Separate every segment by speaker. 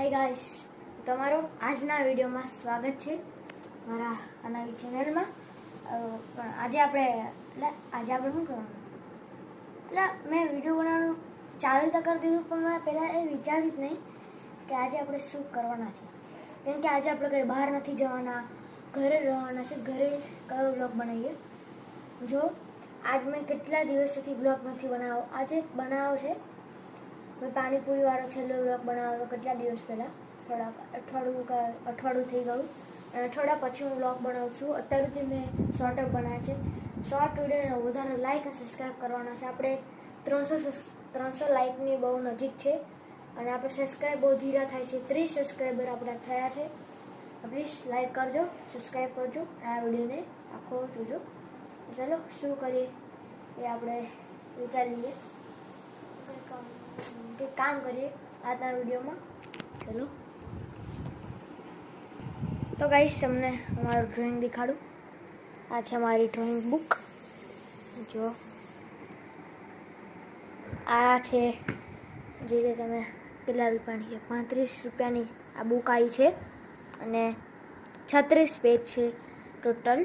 Speaker 1: Hi guys, તમારું આજના વિડીયોમાં સ્વાગત છે મારા આ નવી ચેનલમાં. આજે આપણે શું કરવાનું એટલે મેં વિડીયો બનાવવાનું ચાલુ તો કરી દીધું, પણ મેં પહેલાં એ વિચાર્યું જ નહીં કે આજે આપણે શું કરવાના છે. કેમ કે આજે આપણે કંઈ બહાર નથી જવાના, ઘરે રહેવાના છે. ઘરે કયો બ્લોગ બનાવીએ. જો આજ મેં કેટલા દિવસથી બ્લોગ નથી બનાવ્યો, આજે બનાવ્યો છે. મેં પાણીપુરી વાળો છેલ્લો બ્લોગ બનાવ્યો કેટલા દિવસ પહેલાં, અઠવાડિયું થઈ ગયું. અને અઠવાડિયા પછી હું બ્લોગ બનાવું છું. અત્યાર સુધી મેં શોર્ટ બનાવ્યા છે. શોર્ટ વિડીયોને વધારે લાઇક અને સબસ્ક્રાઈબ કરવાના છે. આપણે 300 લાઇકની બહુ નજીક છે અને આપણે સબસ્ક્રાઈબ બહુ ધીરા થાય છે. 30 સબસ્ક્રાઈબર આપણા થયા છે. પ્લીઝ લાઇક કરજો, સબસ્ક્રાઈબ કરજો, આ વિડીયોને આખો જોજો. ચાલો શું કરીએ એ આપણે વિચારી લઈએ, કે કામ કરીએ આજના વિડીયોમાં. ચલો તો ગાઈસ, તમને અમારું ડ્રોઈંગ દેખાડું. આ છે મારી ડ્રોઈંગ બુક. જો આ છે, જોઈ લો તમે કેટલા રૂપિયાની છે. 35 રૂપિયાની આ બુક આવી છે અને 36 પેજ છે ટોટલ.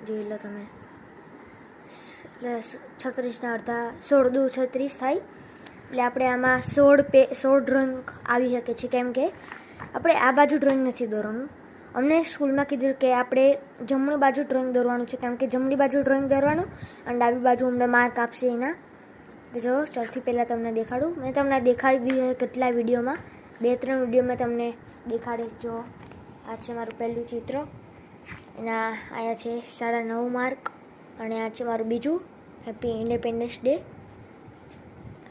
Speaker 1: જોઈ લો તમે, એટલે 36 અડધા 16 દુ 36 થાય. એટલે આપણે આમાં 16 ડ્રોઈંગ આવી શકે છે. કેમ કે આપણે આ બાજુ ડ્રોઈંગ નથી દોરવાનું. અમને સ્કૂલમાં કીધું કે આપણે જમણી બાજુ ડ્રોઈંગ દોરવાનું છે. કેમ કે જમણી બાજુ ડ્રોઈંગ દોરવાનું અને ડાબી બાજુ અમને માર્ક આપશે એના. જો સૌથી પહેલાં તમને દેખાડું, મેં તમને દેખાડી દીધું કેટલા વિડીયોમાં, 2-3 વિડીયોમાં તમને દેખાડીશ. જો આ છે મારું પહેલું ચિત્ર, એના આયા છે 9.5 માર્ક. અને આ છે મારું બીજું, હેપી ઇન્ડિપેન્ડન્સ ડે.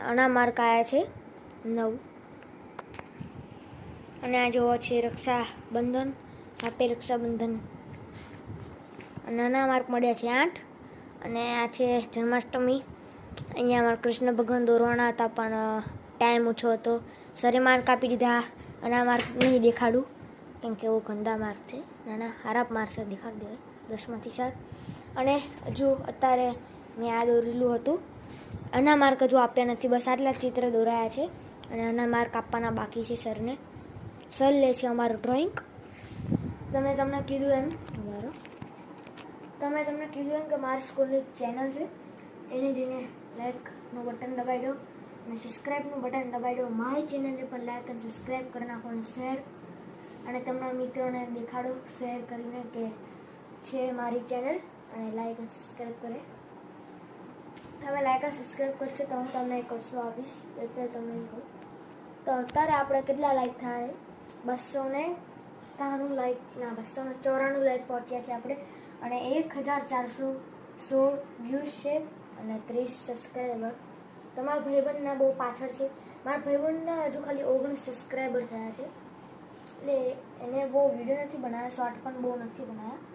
Speaker 1: આના માર્ક આવ્યા છે 9. અને આ જોવો છે રક્ષાબંધન, હેપી રક્ષાબંધન. અને આના માર્ક મળ્યા છે 8. અને આ છે જન્માષ્ટમી. અહીંયા અમારા કૃષ્ણ ભગવાન દોરવાના હતા પણ ટાઈમ ઓછો હતો, સરે માર્ક આપી દીધા. અને આ માર્ક નહીં દેખાડું કેમ કે બહુ ગંદા માર્ક છે. નાના ખરાબ માર્ક છે, દેખાડી દેવાય 10માંથી 4. અને હજુ અત્યારે મેં આ દોરેલું હતું, આના માર્ક હજુ આપ્યા નથી. બસ આટલા ચિત્ર દોરાયા છે અને આના માર્ક આપવાના બાકી છે સરને. સર લે છે અમારું ડ્રોઈંગ. તમને કીધું એમ કે મારી સ્કૂલની ચેનલ છે, એને જઈને લાઇકનું બટન દબાવી દો અને સબસ્ક્રાઈબનું બટન દબાવી દો. મારી ચેનલને પણ લાઇક અને સબસ્ક્રાઈબ કરી નાખો અને શેર. અને તમારા મિત્રોને દેખાડો શેર કરીને કે છે મારી ચેનલ અને લાઇક અને સબસ્ક્રાઈબ કરે. તમે લાઇક અને સબસ્ક્રાઈબ કરશો તો હું તમને એક વસ્તુ આપીશ. એટલે તમને કહું તો અત્યારે આપણે કેટલા લાઇક થાય? 293 લાઇક, ના 294 લાઇક પહોંચ્યા છે આપણે. અને 1416 વ્યૂઝ છે અને 30 સબસ્ક્રાઈબર. તમારા ભાઈબંધના બહુ પાછળ છે. મારા ભાઈબંધના હજુ ખાલી 19 સબસ્ક્રાઈબર થયા છે. એટલે એને બહુ વિડીયો નથી બનાવ્યા, શોર્ટ પણ બહુ નથી બનાવ્યા.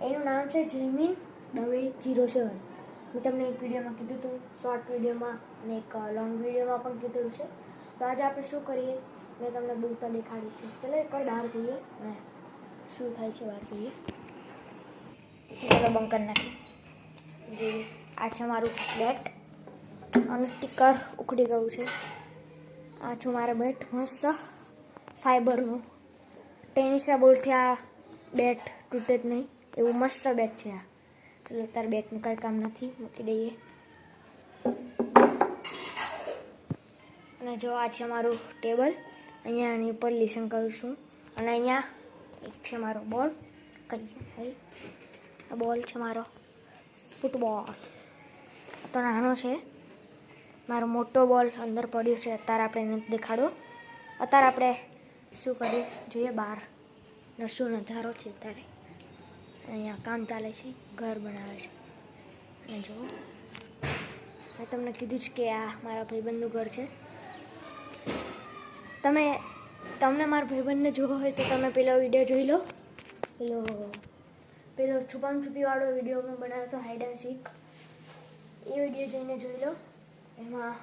Speaker 1: એનું નામ છે જયમીન દવે 07. મેં તમને એક વિડીયોમાં કીધું હતું, શોર્ટ વિડીયોમાં અને એક લોંગ વિડીયોમાં પણ કીધું છે. તો આજે આપણે શું કરીએ, મેં તમને બુક તો દેખાડી છે. ચલો એકવાર બહાર જઈએ અને શું થાય છે બહાર જઈએ. ચલો બંકર નાખી જોઈએ. આ છે મારું બેટ અને સ્ટીકર ઉખડી ગયું છે. આ છું મારા બેટ, મસ્ત ફાઈબરનું. ટેનિસના બોલથી આ બેટ તૂટે જ નહીં એવું મસ્ત બેટ છે આ. એટલે તાર બેટનું કાંઈ કામ નથી, મૂકી દઈએ. અને જો આ છે મારું ટેબલ, અહીંયા આની ઉપર લેસન કરું છું. અને અહીંયા એક છે મારો બોલ, આ બોલ છે મારો ફૂટબોલ. તો નાનો છે, મારો મોટો બોલ અંદર પડ્યો છે. અત્યારે આપણે નથી દેખાડો. અત્યારે આપણે શું કરીએ જોઈએ, બહાર શું નજારો છે. અત્યારે અહીંયા કામ ચાલે છે, ઘર બનાવે છે. અને જો મેં તમને કીધું જ કે આ મારા ભાઈબંધનું ઘર છે. તમને મારા ભાઈબંધને જોવો હોય તો તમે પેલો વિડીયો જોઈ લો. પેલો છુપામ છુપીવાળો વિડીયો મેં બનાવ્યો હતો, hide and seek. A video જઈને જોઈ લો. એમાં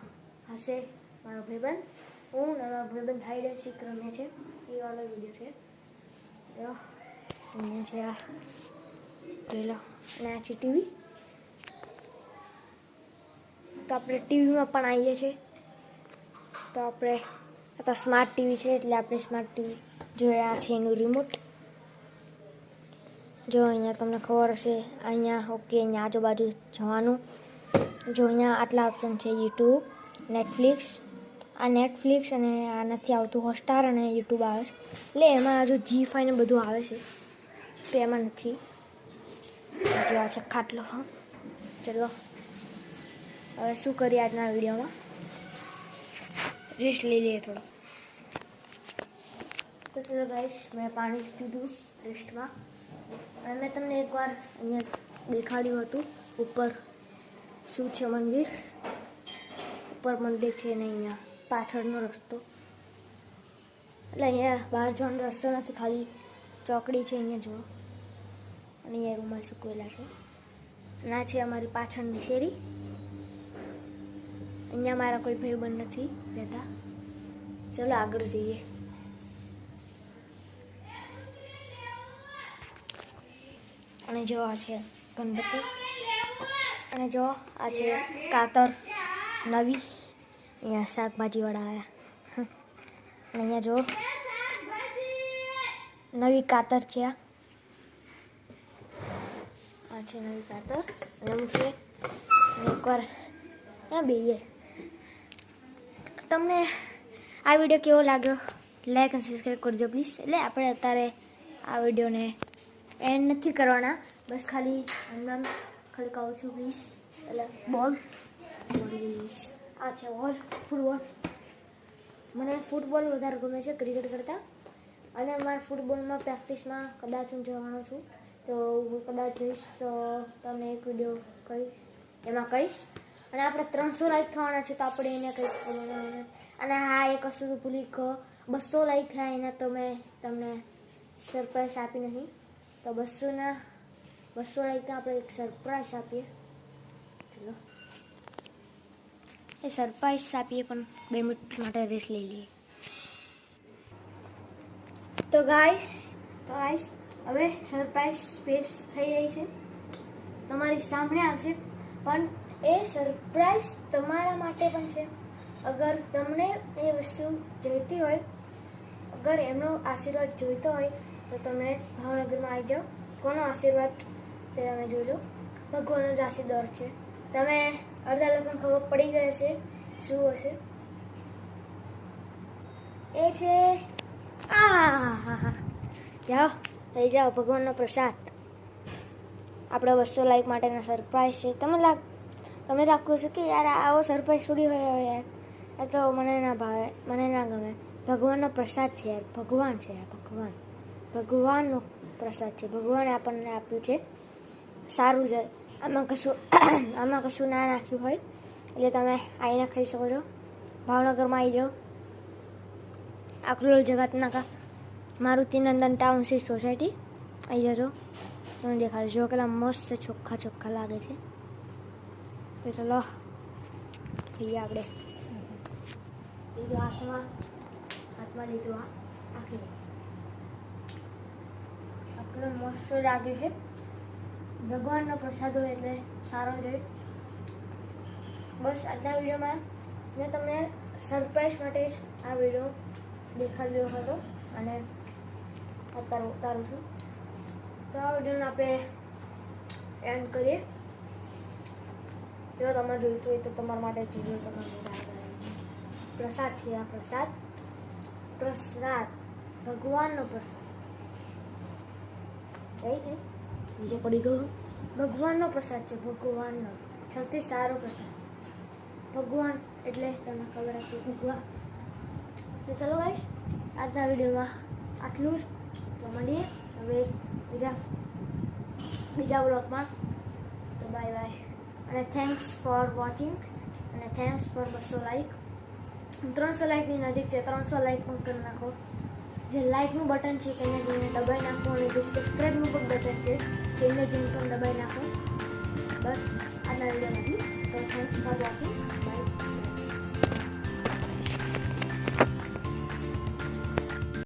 Speaker 1: હશે મારો ભાઈબંધ, હું ને મારો ભાઈબંધ હાઈડ એન્ડ સીક રમે છે. એ વાળો વિડીયો છે. જો અહીંયા છે આ, જોઈ લો. અને આ છે ટીવી. તો આપણે ટીવીમાં પણ આવીએ છીએ. તો આપણે તો સ્માર્ટ ટીવી છે એટલે આપણે સ્માર્ટ ટીવી જોઈએ. આ છે એનું રિમોટ. જો અહીંયા તમને ખબર હશે, અહીંયા ઓકે, અહીંયા આજુબાજુ જવાનું. જો અહીંયા આટલા ઓપ્શન છે, યુટ્યુબ, નેટફ્લિક્સ. આ નેટફ્લિક્સ અને આ નથી આવતું, હોટસ્ટાર અને યુટ્યુબ આવે છે. એટલે એમાં હજુ G5 ને બધું આવે છે, તો એમાં નથી. જો આ છે ખાટલો. હા, ચલો હવે શું કરીએ આજના વિડીયોમાં, રેસ્ટ લઈ લઈએ થોડો. તો ચલો ગાઈસ, મેં પાણી પીધું રેસ્ટમાં, અને મેં તમને એકવાર અહીંયા દેખાડ્યું હતું ઉપર શું છે મંદિર. ઉપર મંદિર છે ને અહીંયા પાછળનો રસ્તો, એટલે અહીંયા બહાર જવાનો રસ્તો નથી, ખાલી ચોકડી છે. અહીંયા જુઓ, અને અહીંયા રૂમાલ સૂકવેલા છે. ના છે અમારી પાછળની શેરી. અહીંયા મારા કોઈ ભાઈબંધ નથી રહેતા. ચલો આગળ જઈએ. અને જો આ છે ગણપતિ, અને જો આ છે કાતર નવી. અહીંયા શાકભાજીવાળા આવ્યા. અને અહીંયા જો નવી કાતર છે. આ છે નવી કાતર. અને હું છે એકવાર ત્યાં બેહીએ. તમને આ વિડીયો કેવો લાગ્યો, લાઈક અને સબસ્ક્રાઈબ કરજો પ્લીઝ. એટલે આપણે અત્યારે આ વિડીયોને એન્ડ નથી કરવાના, બસ ખાલી હમણાં ખાલી કહું છું પ્લીઝ. એટલે બોલ, આ છે બોલ, ફૂટબોલ. મને ફૂટબોલ વધારે ગમે છે ક્રિકેટ કરતાં. અને મારા ફૂટબોલમાં પ્રેક્ટિસમાં કદાચ હું જવાનો છું, તો હું કદાચ જઈશ તો તમને એક વિડીયો કહીશ, એમાં કહીશ. અને આપણે 300 લાઈક થવાના છે, તો આપણે એને કંઈક બનાવવાના. અને હા, એક વસ્તુ તો ભૂલી ગયો, 200 લાઈક થાય એના તો મેં તમને સરપ્રાઈઝ આપી નહીં. તો 200 લાઈકના આપણે એક સરપ્રાઈઝ આપીએ. ચલો એ સરપ્રાઈઝ આપીએ, પણ 2 મિનિટ માટે રેસ્ટ લઈ લઈએ. તો ગાઈસ હવે સરપ્રાઈઝ સ્પેસ થઈ રહી છે, તમારી સામે આવશે. પણ એ સરપ્રાઈઝ તમારા માટે પણ છે. અગર તમને એ વસ્તુ જોઈતી હોય, અગર એમનો આશીર્વાદ જોઈતો હોય, તો તમે ભાવનગરમાં આવી જાઓ. કોનો આશીર્વાદ તે તમે જોઈ લો, ભગવાનનો જ આશીર્વાદ છે. તમે અડધા લોકોને ખબર પડી ગઈ હશે શું હશે. એ છે જાઓ લઈ જાઓ, ભગવાનનો પ્રસાદ. આપણે 200 લાઈક માટેના સરપ્રાઈઝ છે. તમને લાગતું હશે કે યાર આવો સરપ્રાઈઝ થોડી હોય યાર, એ તો મને ના ભાવે, મને ના ગમે. ભગવાનનો પ્રસાદ છે યાર, ભગવાન છે યાર, ભગવાનનો પ્રસાદ છે. ભગવાને આપણને આપ્યું છે, સારું છે. આમાં કશું ના નાખ્યું હોય, એટલે તમે આવીને ખાઈ શકો છો. ભાવનગરમાં આવી જાઓ, આખલું જગતનાકા મારુતિનંદન ટાઉનશીપ સોસાયટી આવી જજો. તમને દેખાડજો, જો કેટલા મસ્ત ચોખ્ખા લાગે છે. તો ચલો ખાઈએ આપણે. લીધું હાથમાં લીધું, આખી આટલો મસ્ત લાગે છે. ભગવાનનો પ્રસાદ હોય એટલે સારો જ હોય. બસ આજના વિડીયોમાં મેં તમને સરપ્રાઈઝ માટે જ આ વિડીયો દેખાડ્યો હતો, અને અત્યારે ઉતારું છું. તો આ વિડીયોને આપણે એન્ડ કરીએ. જો તમે જોઈતું હોય તો તમારા માટે ચીજો પ્રસાદ છે. આ પ્રસાદ ભગવાનનો પ્રસાદ બીજે પડી ગયું. ભગવાનનો પ્રસાદ છે, ભગવાનનો સૌથી સારો પ્રસાદ. ભગવાન એટલે તમને ખબર હશે, ભગવાન. તો ચલો ગાઈસ, આજના વિડીયોમાં આટલું જ. તો મળીએ હવે બીજા બ્લોગમાં. તો બાય બાય, અને થેન્ક્સ ફોર વોચિંગ, અને થેન્ક્સ ફોર 200 લાઈક. 300 લાઈકની નજીક છે, 300 લાઈક પણ કરી નાખો. જે લાઈકનું બટન છે તેને જઈને દબાઈ નાખો, અને જે સબસ્ક્રાઈબનું પણ બટન છે તેને જઈને પણ દબાઈ નાખો. બસ આજના વિડીયોમાં. તો થેન્ક્સ ફોર વોચિંગ.